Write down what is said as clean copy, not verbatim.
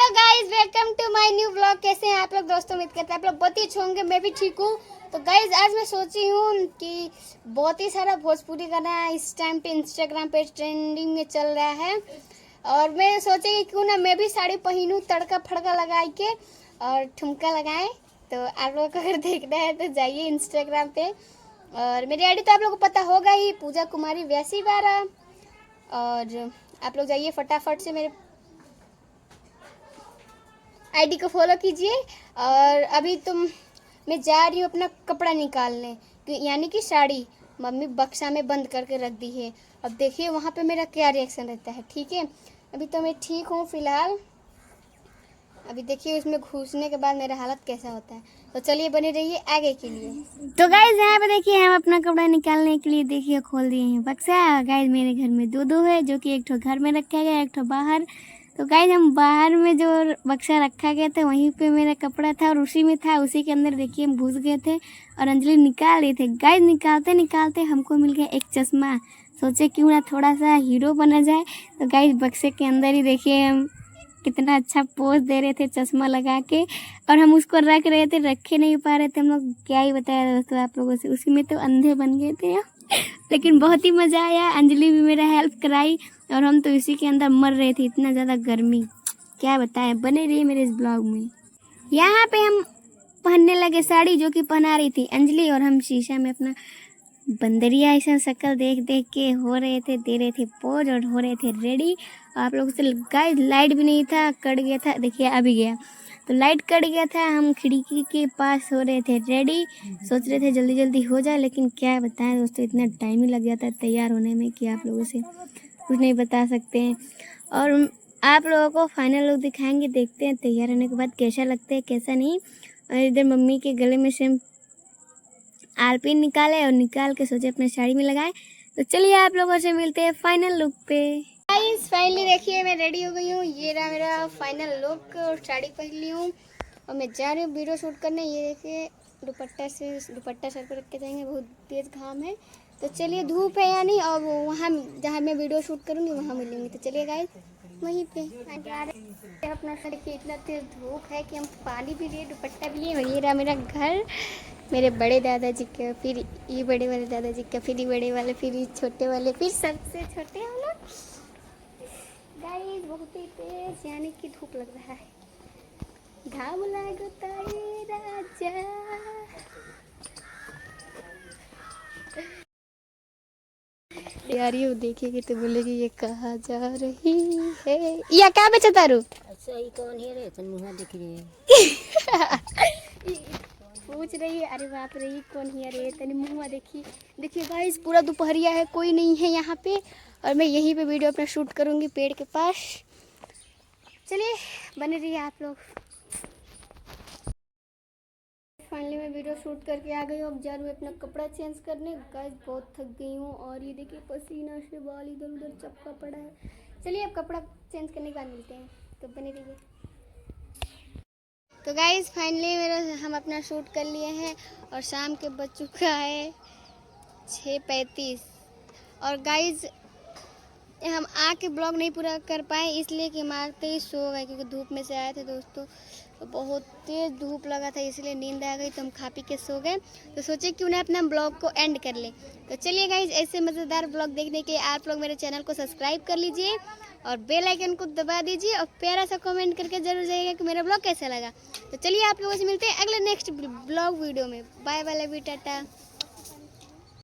Hello guys, welcome to my new blog. कैसे हैं आप लोग दोस्तों? उम्मीद करते हैं आप लोग बहुत ही अच्छे होंगे। मैं भी ठीक हूँ। तो गाइस आज मैं सोची हूँ कि बहुत ही सारा भोजपुरी गाना इस टाइम पे इंस्टाग्राम पे ट्रेंडिंग में चल रहा है, और मैं सोची कि क्यों ना मैं भी साड़ी पहनूँ, तड़का फड़का लगा के और ठुमका लगाएं। तो आप लोगों को अगर देखना है तो जाइए इंस्टाग्राम पे, और मेरी आईडी तो आप लोगों को पता होगा ही, पूजा कुमारी वैसी 12। और आप लोग जाइए फटाफट से मेरे आईडी को फॉलो कीजिए। और अभी मैं जा रही हूँ अपना कपड़ा निकालने, यानी कि साड़ी मम्मी बक्सा में बंद करके रख दी है। अब देखिए वहाँ पे मेरा क्या रिएक्शन रहता है। ठीक है, अभी तो मैं ठीक हूँ फिलहाल। अभी देखिए उसमें घुसने के बाद मेरा हालत कैसा होता है। तो चलिए बने रहिए आगे के लिए। तो गाइज यहाँ पे देखिए हम अपना कपड़ा निकालने के लिए देखिए खोल दिए हैं बक्सा। गाइज मेरे घर में दो है, जो कि एक ठो घर में रखा गया, एक ठो बाहर। तो गाइज हम बाहर में जो बक्सा रखा गया था वहीं पे मेरा कपड़ा था और उसी में था, उसी के अंदर देखिए हम घुस गए थे और अंजलि निकाल रहे थे। गाइज निकालते निकालते हमको मिल गया एक चश्मा। सोचे क्यों ना थोड़ा सा हीरो बना जाए। तो गाइज बक्से के अंदर ही देखिए हम कितना अच्छा पोज दे रहे थे चश्मा लगा के, और हम उसको रख रहे थे, रखे नहीं पा रहे थे हम लोग। क्या ही बताया दोस्तों आप लोगों से, उसी में तो अंधे बन गए थे लेकिन बहुत ही मज़ा आया। अंजलि भी मेरा हेल्प कराई और हम तो इसी के अंदर मर रहे थे, इतना ज़्यादा गर्मी। क्या बताएं, बने रहिए मेरे इस ब्लॉग में। यहाँ पे हम पहनने लगे साड़ी, जो कि पहना रही थी अंजलि, और हम शीशा में अपना बंदरिया ऐसा शक्ल देख देख के हो रहे थे, दे रहे थे पोज और हो रहे थे रेडी। आप लोगों से गाइस लाइट भी नहीं था, कट गया था, देखिए अभी गया। तो लाइट कट गया था, हम खिड़की के पास हो रहे थे रेडी, सोच रहे थे जल्दी जल्दी हो जाए। लेकिन क्या बताएं दोस्तों, इतना टाइम ही लग जाता है तैयार होने में कि आप लोगों से कुछ नहीं बता सकते हैं। और आप लोगों को फाइनल लुक दिखाएंगे, देखते हैं तैयार होने के बाद कैसा लगता है कैसा नहीं। और इधर मम्मी के गले में से आलपिन निकाले और निकाल के सोचे अपने साड़ी में लगाए। तो चलिए आप लोगों से मिलते हैं फाइनल लुक पे। गाइस फाइनली देखिए मैं रेडी हो गई हूँ। ये रहा मेरा फाइनल लुक, और साड़ी पहन ली हूँ और मैं जा रही हूँ वीडियो शूट करने। ये देखिए दुपट्टा सर पर रख के जाएंगे, बहुत तेज़ घाम है। तो चलिए धूप है या नहीं, और वहाँ जहाँ मैं वीडियो शूट करूँगी वहाँ मिलूँगी। तो चलिए गाइस वहीं पे अपना सर की इतना तेज़ धूप है कि हम पानी भी लिए, दुपट्टा भी लिए। और ये रहा मेरा घर, मेरे बड़े दादाजी का, फिर ये बड़े वाले दादाजी का, फिर ये बड़े वाले, फिर ये छोटे वाले, फिर सबसे छोटे वाला। गाइस बहुत ही तेज यानी कि धूप लग रहा है। घाम लागता है राजा। यार ये देखेगी तो बोलेगी ये कहाँ जा रही है, या क्या बेचा तारू। अच्छा ये कौन है रे, तन मुंह देख रही है पूछ रही है, अरे बाप रे ये कौन है रे, तनी मुँह देखी। देखिए गाइस पूरा दोपहरिया है, कोई नहीं है यहाँ पे, और मैं यहीं पे वीडियो अपना शूट करूँगी पेड़ के पास। चलिए बने रहिए आप लोग। फाइनली मैं वीडियो शूट करके आ गई हूँ। अब जा रही हूँ अपना कपड़ा चेंज करने। गाइस बहुत थक गई हूँ, और ये देखिए पसीना से बाल इधर उधर चपका पड़ा है। चलिए अब कपड़ा चेंज करने के बाद मिलते हैं, तो बने रहिए। तो गाइस फाइनली हम अपना शूट कर लिए हैं, और शाम के बज चुका है 6:35। और गाइस हम आके ब्लॉग नहीं पूरा कर पाए, इसलिए कि हम आते ही सो गए, क्योंकि धूप में से आए थे दोस्तों। तो बहुत तेज़ धूप लगा था, इसलिए नींद आ गई, तो हम खा पी के सो गए। तो सोचे क्यों ना अपना ब्लॉग को एंड कर ले। तो चलिए गाइज ऐसे मज़ेदार ब्लॉग देखने के लिए आप लोग मेरे चैनल को सब्सक्राइब कर लीजिए और बेल आइकन को दबा दीजिए, और प्यारा सा कमेंट करके जरूर जाइएगा कि मेरा ब्लॉग कैसा लगा। तो चलिए आप लोगों से मिलते हैं अगले नेक्स्ट ब्लॉग वीडियो में। Bye bye, love you, Tata.